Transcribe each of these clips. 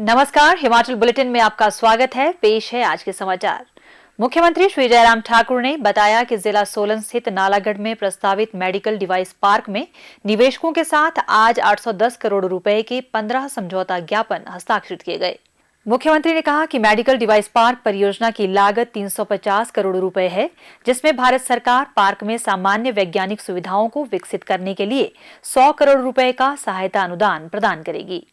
नमस्कार, हिमाचल बुलेटिन में आपका स्वागत है। पेश है आज के समाचार। मुख्यमंत्री श्री जयराम ठाकुर ने बताया कि जिला सोलन स्थित नालागढ़ में प्रस्तावित मेडिकल डिवाइस पार्क में निवेशकों के साथ आज 810 करोड़ रुपए के 15 समझौता ज्ञापन हस्ताक्षरित किए गए। मुख्यमंत्री ने कहा कि मेडिकल डिवाइस पार्क परियोजना की लागत 350 करोड़ रुपए है, जिसमें भारत सरकार पार्क में सामान्य वैज्ञानिक सुविधाओं को विकसित करने के लिए 100 करोड़ रुपए का सहायता अनुदान प्रदान करेगी।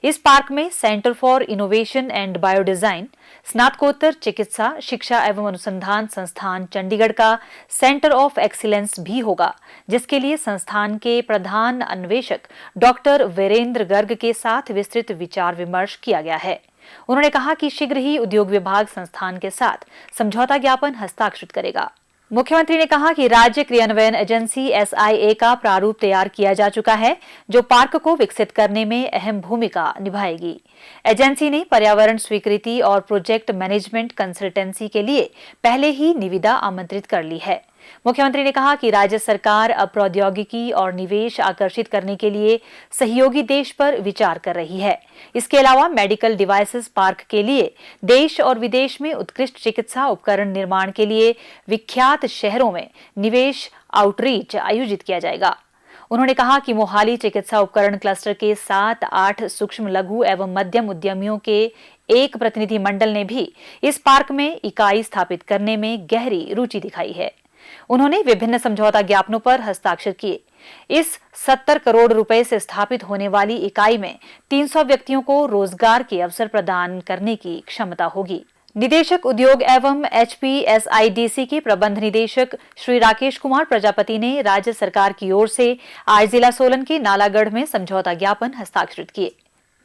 इस पार्क में सेंटर फॉर इनोवेशन एंड बायोडिजाइन, स्नातकोत्तर चिकित्सा शिक्षा एवं अनुसंधान संस्थान चंडीगढ़ का सेंटर ऑफ एक्सीलेंस भी होगा, जिसके लिए संस्थान के प्रधान अन्वेषक डॉक्टर वीरेंद्र गर्ग के साथ विस्तृत विचार विमर्श किया गया है। उन्होंने कहा कि शीघ्र ही उद्योग विभाग संस्थान के साथ समझौता ज्ञापन हस्ताक्षरित करेगा। मुख्यमंत्री ने कहा कि राज्य क्रियान्वयन एजेंसी SIA का प्रारूप तैयार किया जा चुका है, जो पार्क को विकसित करने में अहम भूमिका निभाएगी। एजेंसी ने पर्यावरण स्वीकृति और प्रोजेक्ट मैनेजमेंट कंसल्टेंसी के लिए पहले ही निविदा आमंत्रित कर ली है। मुख्यमंत्री ने कहा कि राज्य सरकार अब प्रौद्योगिकी और निवेश आकर्षित करने के लिए सहयोगी देश पर विचार कर रही है। इसके अलावा मेडिकल डिवाइसेस पार्क के लिए देश और विदेश में उत्कृष्ट चिकित्सा उपकरण निर्माण के लिए विख्यात शहरों में निवेश आउटरीच आयोजित किया जाएगा। उन्होंने कहा कि मोहाली चिकित्सा उपकरण क्लस्टर के 7-8 सूक्ष्म लघु एवं मध्यम उद्यमियों के एक प्रतिनिधि मंडल ने भी इस पार्क में इकाई स्थापित करने में गहरी रुचि दिखाई है। उन्होंने विभिन्न समझौता ज्ञापनों पर हस्ताक्षर किए। इस 70 करोड़ रुपए से स्थापित होने वाली इकाई में 300 व्यक्तियों को रोजगार के अवसर प्रदान करने की क्षमता होगी। निदेशक उद्योग एवं HPSIDC के प्रबंध निदेशक श्री राकेश कुमार प्रजापति ने राज्य सरकार की ओर से आज जिला सोलन के नालागढ़ में समझौता ज्ञापन हस्ताक्षरित किए।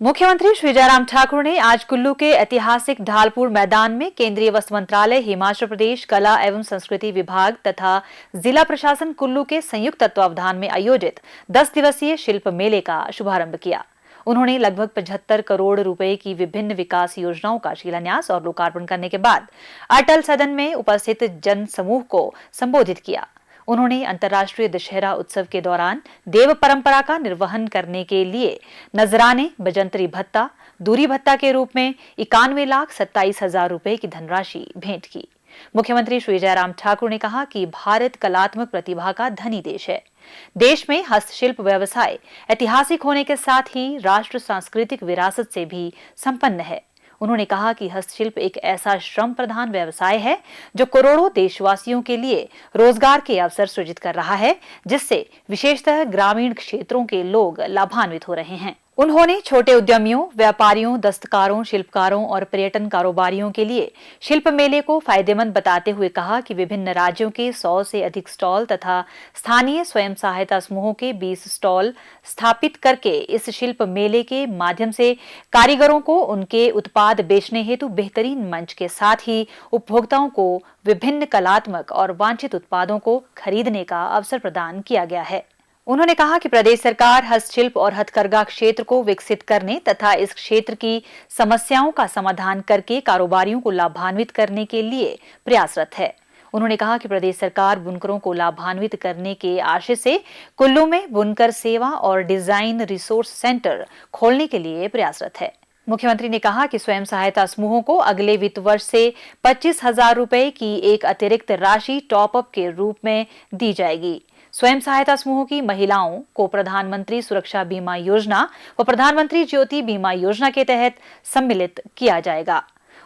मुख्यमंत्री श्री जयराम ठाकुर ने आज कुल्लू के ऐतिहासिक ढालपुर मैदान में केंद्रीय वस्त्र मंत्रालय, हिमाचल प्रदेश कला एवं संस्कृति विभाग तथा जिला प्रशासन कुल्लू के संयुक्त तत्वावधान में आयोजित 10 दिवसीय शिल्प मेले का शुभारंभ किया। उन्होंने लगभग 75 करोड़ रुपए की विभिन्न विकास योजनाओं का शिलान्यास और लोकार्पण करने के बाद अटल सदन में उपस्थित जन समूह को संबोधित किया। उन्होंने अंतर्राष्ट्रीय दशहरा उत्सव के दौरान देव परंपरा का निर्वहन करने के लिए नजराने, बजंतरी भत्ता, दूरी भत्ता के रूप में 91,27,000 रुपए की धनराशि भेंट की। मुख्यमंत्री श्री जयराम ठाकुर ने कहा कि भारत कलात्मक प्रतिभा का धनी देश है। देश में हस्तशिल्प व्यवसाय ऐतिहासिक होने के साथ ही राष्ट्र सांस्कृतिक विरासत से भी संपन्न है। उन्होंने कहा कि हस्तशिल्प एक ऐसा श्रम प्रधान व्यवसाय है जो करोड़ों देशवासियों के लिए रोजगार के अवसर सृजित कर रहा है, जिससे विशेषतः ग्रामीण क्षेत्रों के लोग लाभान्वित हो रहे हैं। उन्होंने छोटे उद्यमियों, व्यापारियों, दस्तकारों, शिल्पकारों और पर्यटन कारोबारियों के लिए शिल्प मेले को फायदेमंद बताते हुए कहा कि विभिन्न राज्यों के 100 से अधिक स्टॉल तथा स्थानीय स्वयं सहायता समूहों के 20 स्टॉल स्थापित करके इस शिल्प मेले के माध्यम से कारीगरों को उनके उत्पाद बेचने हेतु बेहतरीन मंच के साथ ही उपभोक्ताओं को विभिन्न कलात्मक और वांछित उत्पादों को खरीदने का अवसर प्रदान किया गया है। उन्होंने कहा कि प्रदेश सरकार हस्तशिल्प और हथकरघा क्षेत्र को विकसित करने तथा इस क्षेत्र की समस्याओं का समाधान करके कारोबारियों को लाभान्वित करने के लिए प्रयासरत है। उन्होंने कहा कि प्रदेश सरकार बुनकरों को लाभान्वित करने के आशय से कुल्लू में बुनकर सेवा और डिजाइन रिसोर्स सेंटर खोलने के लिए प्रयासरत है। मुख्यमंत्री ने कहा कि स्वयं सहायता समूहों को अगले वित्त वर्ष से 25,000 रुपए की एक अतिरिक्त राशि टॉप अप के रूप में दी जाएगी। स्वयं सहायता समूहों की महिलाओं को प्रधानमंत्री सुरक्षा बीमा योजना व प्रधानमंत्री ज्योति बीमा योजना के तहत सम्मिलित किया जाएगा।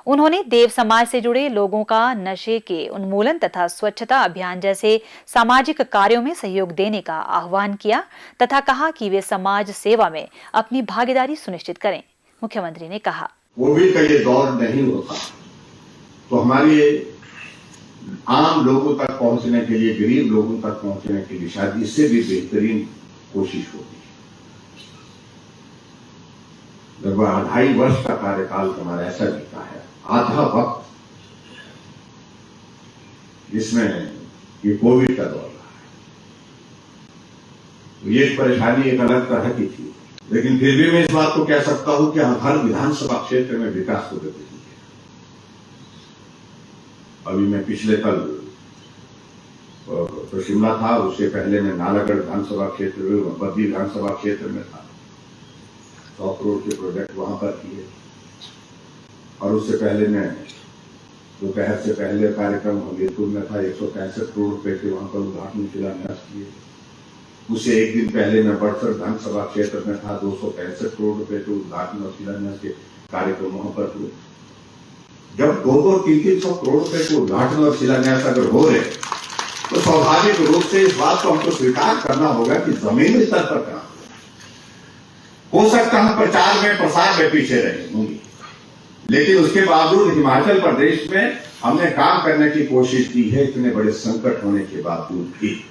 उन्होंने देव समाज से जुड़े लोगों का नशे के उन्मूलन तथा स्वच्छता अभियान जैसे सामाजिक कार्यों में सहयोग देने का आह्वान किया तथा कहा कि वे समाज सेवा में अपनी भागीदारी सुनिश्चित करें। मुख्यमंत्री ने कहा, कोविड का ये दौर नहीं होता तो हमारे आम लोगों तक पहुंचने के लिए, गरीब लोगों तक पहुंचने के लिए शायद इससे भी बेहतरीन कोशिश होगी। लगभग 2.5 वर्ष का कार्यकाल हमारा ऐसा बीता है, आधा वक्त जिसमें ये कोविड का दौर रहा है। ये परेशानी एक अलग तरह की थी, लेकिन फिर भी मैं इस बात को कह सकता हूं कि हर विधानसभा क्षेत्र में विकास को गति दी है। अभी मैं पिछले कल तो शिमला था, उससे पहले मैं नालागढ़ विधानसभा क्षेत्र में, बद्दी विधानसभा क्षेत्र में था। 100 करोड़ के प्रोजेक्ट वहां पर किए। और उससे पहले मैं दोपहर से पहले कार्यक्रम हमीरपुर में था, 165 करोड़ रुपए के वहां पर उद्घाटन शिलान्यास किए। उससे एक दिन पहले मैं बड़सर विधानसभा क्षेत्र में था, 265 करोड़ रुपए के उद्घाटन और शिलान्यास के कार्यक्रम वहां पर हुए। जब 200-300 करोड़ रुपए के उद्घाटन और शिलान्यास अगर हो रहे तो स्वाभाविक रूप से इस बात को हमको स्वीकार करना होगा कि जमीनी स्तर पर काम हो सकता है। प्रचार में प्रसार में पीछे रहे होंगे, लेकिन उसके बावजूद हिमाचल प्रदेश में हमने काम करने की कोशिश की है, इतने बड़े संकट होने के बावजूद भी।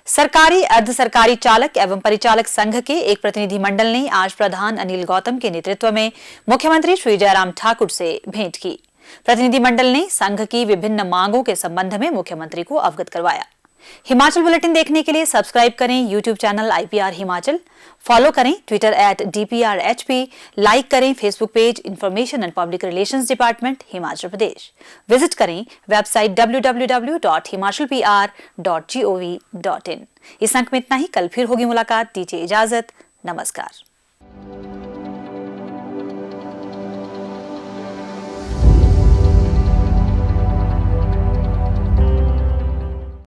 सरकारी अर्ध सरकारी चालक एवं परिचालक संघ के एक प्रतिनिधिमंडल ने आज प्रधान अनिल गौतम के नेतृत्व में मुख्यमंत्री श्री जयराम ठाकुर से भेंट की। प्रतिनिधिमंडल ने संघ की विभिन्न मांगों के संबंध में मुख्यमंत्री को अवगत करवाया। हिमाचल बुलेटिन देखने के लिए सब्सक्राइब करें YouTube channel IPR Himachal, follow करें ट्विटर @DPRHP, लाइक करें Facebook page information and public relations department Himachal Pradesh, visit करें वेबसाइट www.himachalpr.gov.in। इस अंक में इतना ही। कल फिर होगी मुलाकात, दीजिए इजाजत, नमस्कार।